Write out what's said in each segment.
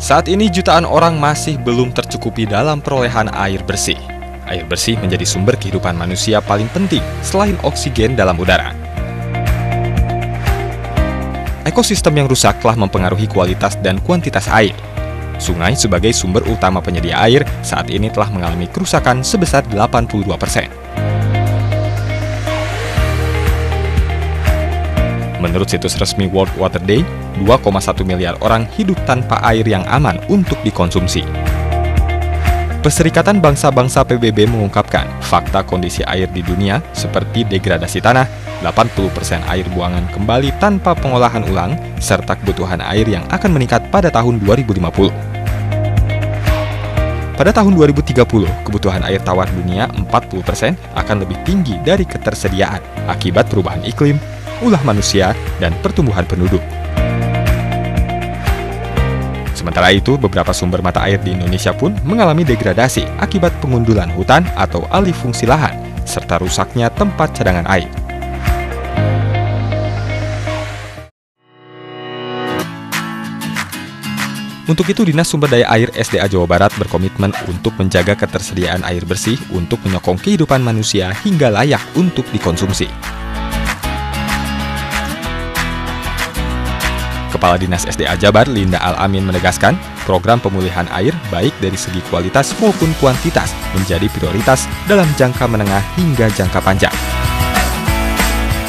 Saat ini jutaan orang masih belum tercukupi dalam perolehan air bersih. Air bersih menjadi sumber kehidupan manusia paling penting selain oksigen dalam udara. Ekosistem yang rusak telah mempengaruhi kualitas dan kuantitas air. Sungai sebagai sumber utama penyedia air saat ini telah mengalami kerusakan sebesar 82%. Menurut situs resmi World Water Day, 2,1 miliar orang hidup tanpa air yang aman untuk dikonsumsi. Perserikatan Bangsa-Bangsa PBB mengungkapkan fakta kondisi air di dunia seperti degradasi tanah, 80% air buangan kembali tanpa pengolahan ulang, serta kebutuhan air yang akan meningkat pada tahun 2050. Pada tahun 2030, kebutuhan air tawar dunia 40% akan lebih tinggi dari ketersediaan akibat perubahan iklim, ulah manusia, dan pertumbuhan penduduk. Sementara itu, beberapa sumber mata air di Indonesia pun mengalami degradasi akibat pengundulan hutan atau alih fungsi lahan, serta rusaknya tempat cadangan air. Untuk itu, Dinas Sumber Daya Air SDA Jawa Barat berkomitmen untuk menjaga ketersediaan air bersih untuk menyokong kehidupan manusia hingga layak untuk dikonsumsi. Kepala Dinas SDA Jabar, Linda Al-Amin menegaskan, program pemulihan air baik dari segi kualitas maupun kuantitas menjadi prioritas dalam jangka menengah hingga jangka panjang.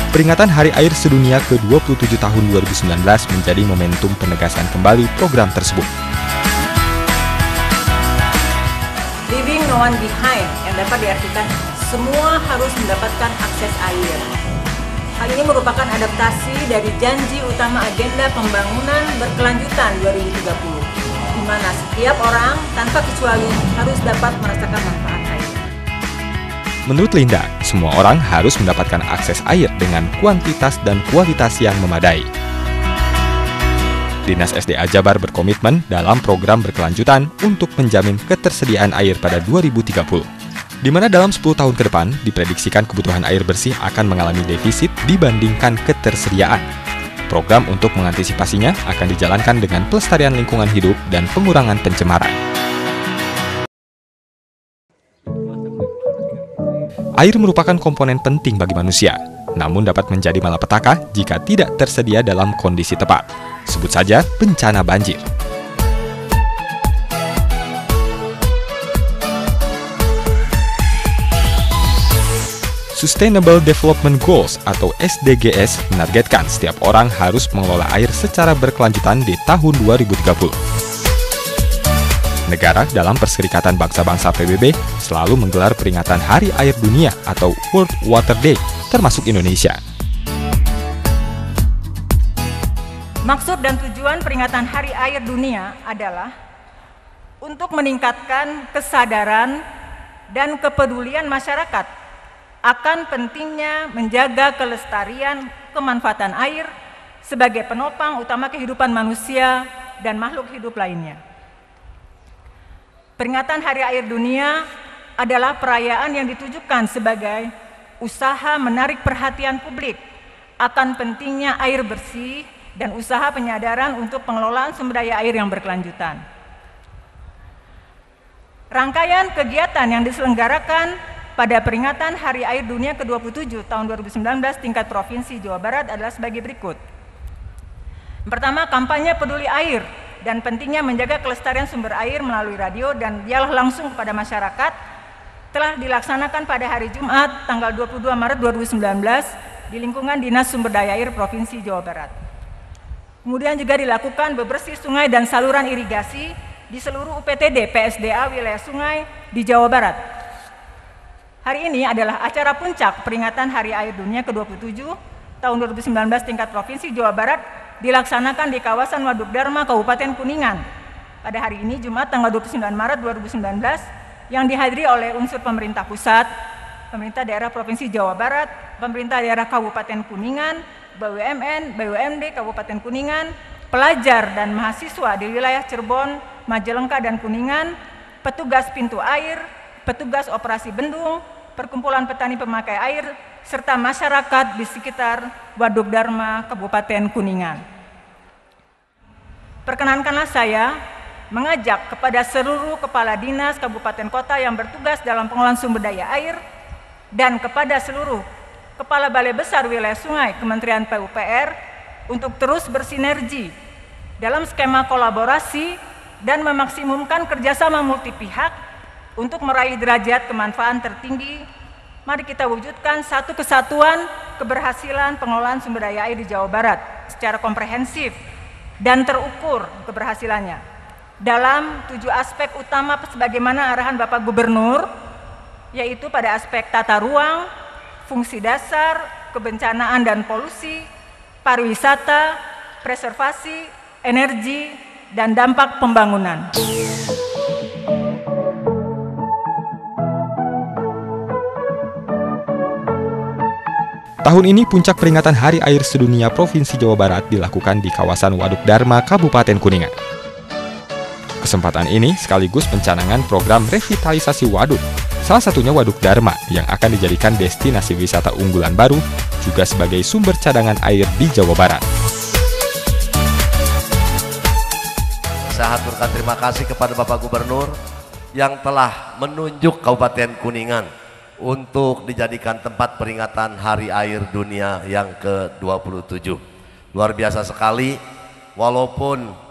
Peringatan Hari Air Sedunia ke-27 tahun 2019 menjadi momentum penegasan kembali program tersebut. Leaving no one behind yang dapat diartikan semua harus mendapatkan akses air. Hal ini merupakan adaptasi dari janji utama agenda pembangunan berkelanjutan 2030, di mana setiap orang tanpa kecuali harus dapat merasakan manfaat air. Menurut Linda, semua orang harus mendapatkan akses air dengan kuantitas dan kualitas yang memadai. Dinas SDA Jabar berkomitmen dalam program berkelanjutan untuk menjamin ketersediaan air pada 2030. Di mana dalam 10 tahun ke depan diprediksikan kebutuhan air bersih akan mengalami defisit dibandingkan ketersediaan. Program untuk mengantisipasinya akan dijalankan dengan pelestarian lingkungan hidup dan pengurangan pencemaran. Air merupakan komponen penting bagi manusia, namun dapat menjadi malapetaka jika tidak tersedia dalam kondisi tepat. Sebut saja bencana banjir. Sustainable Development Goals atau SDGs menargetkan setiap orang harus mengelola air secara berkelanjutan di tahun 2030. Negara dalam Perserikatan Bangsa-Bangsa PBB selalu menggelar peringatan Hari Air Dunia atau World Water Day, termasuk Indonesia. Maksud dan tujuan peringatan Hari Air Dunia adalah untuk meningkatkan kesadaran dan kepedulian masyarakat akan pentingnya menjaga kelestarian kemanfaatan air sebagai penopang utama kehidupan manusia dan makhluk hidup lainnya. Peringatan Hari Air Dunia adalah perayaan yang ditujukan sebagai usaha menarik perhatian publik akan pentingnya air bersih dan usaha penyadaran untuk pengelolaan sumber daya air yang berkelanjutan. Rangkaian kegiatan yang diselenggarakan pada peringatan Hari Air Dunia ke-27 tahun 2019 tingkat Provinsi Jawa Barat adalah sebagai berikut. Pertama, kampanye peduli air dan pentingnya menjaga kelestarian sumber air melalui radio dan dialog langsung kepada masyarakat telah dilaksanakan pada hari Jumat tanggal 22 Maret 2019 di lingkungan Dinas Sumber Daya Air Provinsi Jawa Barat. Kemudian juga dilakukan bebersih sungai dan saluran irigasi di seluruh UPTD PSDA wilayah sungai di Jawa Barat. Hari ini adalah acara puncak peringatan Hari Air Dunia ke-27 tahun 2019 tingkat Provinsi Jawa Barat dilaksanakan di kawasan Waduk Dharma, Kabupaten Kuningan pada hari ini Jumat tanggal 29 Maret 2019 yang dihadiri oleh unsur pemerintah pusat, pemerintah daerah Provinsi Jawa Barat, pemerintah daerah Kabupaten Kuningan, BUMN, BUMD Kabupaten Kuningan, pelajar dan mahasiswa di wilayah Cirebon, Majalengka dan Kuningan, petugas pintu air, petugas operasi bendung, perkumpulan petani pemakai air, serta masyarakat di sekitar Waduk Dharma, Kabupaten Kuningan. Perkenankanlah saya mengajak kepada seluruh kepala dinas kabupaten kota yang bertugas dalam pengelolaan sumber daya air dan kepada seluruh kepala balai besar wilayah sungai Kementerian PUPR untuk terus bersinergi dalam skema kolaborasi dan memaksimumkan kerjasama multi pihak untuk meraih derajat kemanfaatan tertinggi. Mari kita wujudkan satu kesatuan keberhasilan pengelolaan sumber daya air di Jawa Barat secara komprehensif dan terukur keberhasilannya dalam 7 aspek utama sebagaimana arahan Bapak Gubernur, yaitu pada aspek tata ruang, fungsi dasar, kebencanaan dan polusi, pariwisata, preservasi, energi, dan dampak pembangunan. Tahun ini puncak peringatan Hari Air Sedunia Provinsi Jawa Barat dilakukan di kawasan Waduk Dharma, Kabupaten Kuningan. Kesempatan ini sekaligus pencanangan program revitalisasi waduk, salah satunya Waduk Dharma yang akan dijadikan destinasi wisata unggulan baru, juga sebagai sumber cadangan air di Jawa Barat. Saya haturkan terima kasih kepada Bapak Gubernur yang telah menunjuk Kabupaten Kuningan untuk dijadikan tempat peringatan Hari Air Dunia yang ke-27. Luar biasa sekali, walaupun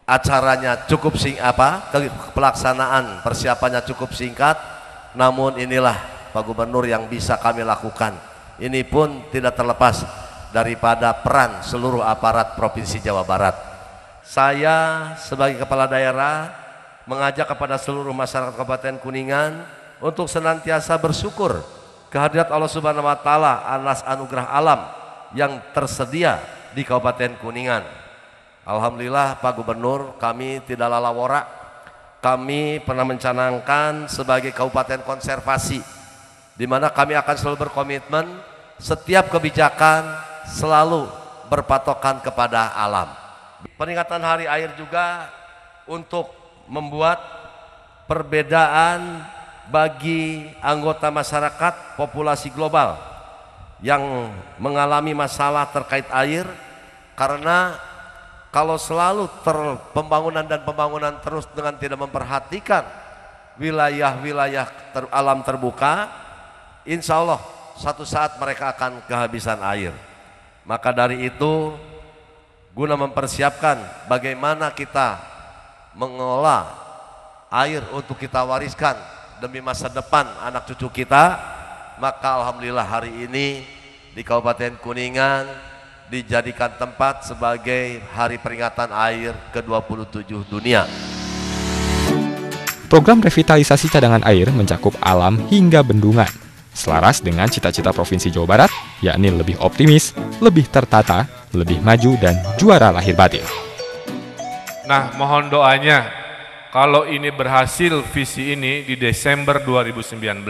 acaranya cukup pelaksanaan persiapannya cukup singkat, namun inilah Pak Gubernur yang bisa kami lakukan. Ini pun tidak terlepas daripada peran seluruh aparat Provinsi Jawa Barat. Saya sebagai kepala daerah mengajak kepada seluruh masyarakat Kabupaten Kuningan untuk senantiasa bersyukur kehadirat Allah Subhanahu wa taala atas anugerah alam yang tersedia di Kabupaten Kuningan. Alhamdulillah Pak Gubernur, kami tidak lalawora. Kami pernah mencanangkan sebagai kabupaten konservasi, di mana kami akan selalu berkomitmen setiap kebijakan selalu berpatokan kepada alam. Peringatan Hari Air juga untuk membuat perbedaan bagi anggota masyarakat populasi global yang mengalami masalah terkait air, karena kalau selalu pembangunan terus dengan tidak memperhatikan wilayah-wilayah alam terbuka, insya Allah satu saat mereka akan kehabisan air. Maka dari itu, guna mempersiapkan bagaimana kita mengelola air untuk kita wariskan demi masa depan anak cucu kita, maka alhamdulillah hari ini di Kabupaten Kuningan dijadikan tempat sebagai hari peringatan air ke-27 dunia. Program revitalisasi cadangan air mencakup alam hingga bendungan, selaras dengan cita-cita Provinsi Jawa Barat, yakni lebih optimis, lebih tertata, lebih maju, dan juara lahir batin. Nah, mohon doanya, kalau ini berhasil visi ini di Desember 2019,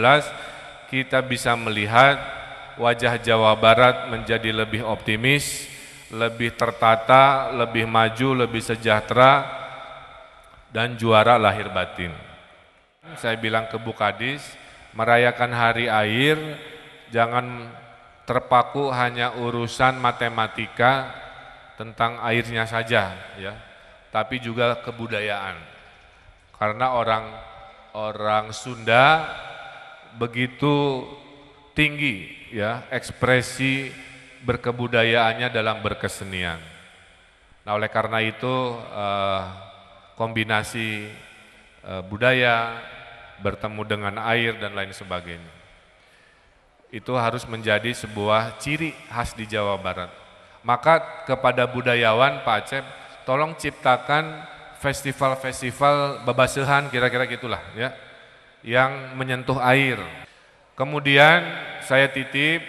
kita bisa melihat wajah Jawa Barat menjadi lebih optimis, lebih tertata, lebih maju, lebih sejahtera, dan juara lahir batin. Saya bilang ke Bu Kadis, merayakan Hari Air jangan terpaku hanya urusan matematika tentang airnya saja, ya, tapi juga kebudayaan. Karena orang Sunda begitu tinggi, ya, ekspresi berkebudayaannya dalam berkesenian. Nah, oleh karena itu kombinasi budaya bertemu dengan air dan lain sebagainya, itu harus menjadi sebuah ciri khas di Jawa Barat. Maka kepada budayawan Pak Acep, tolong ciptakan festival-festival babasehan, kira-kira gitulah, ya, yang menyentuh air. Kemudian saya titip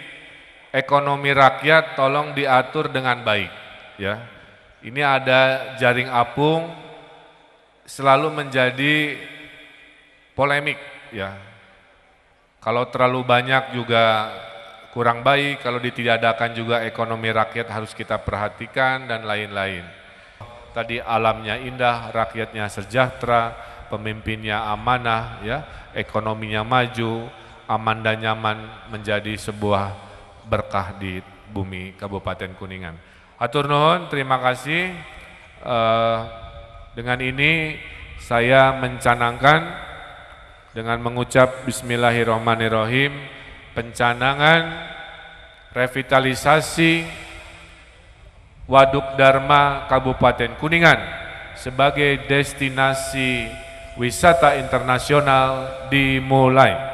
ekonomi rakyat tolong diatur dengan baik, ya. Ini ada jaring apung selalu menjadi polemik, ya. Kalau terlalu banyak juga kurang baik, kalau ditiadakan juga ekonomi rakyat harus kita perhatikan dan lain-lain. Tadi alamnya indah, rakyatnya sejahtera, pemimpinnya amanah, ya, ekonominya maju, aman dan nyaman, menjadi sebuah berkah di bumi Kabupaten Kuningan. Hatur nuhun, terima kasih. Dengan ini saya mencanangkan dengan mengucap Bismillahirrahmanirrahim pencanangan revitalisasi Waduk Dharma Kabupaten Kuningan sebagai destinasi wisata internasional dimulai.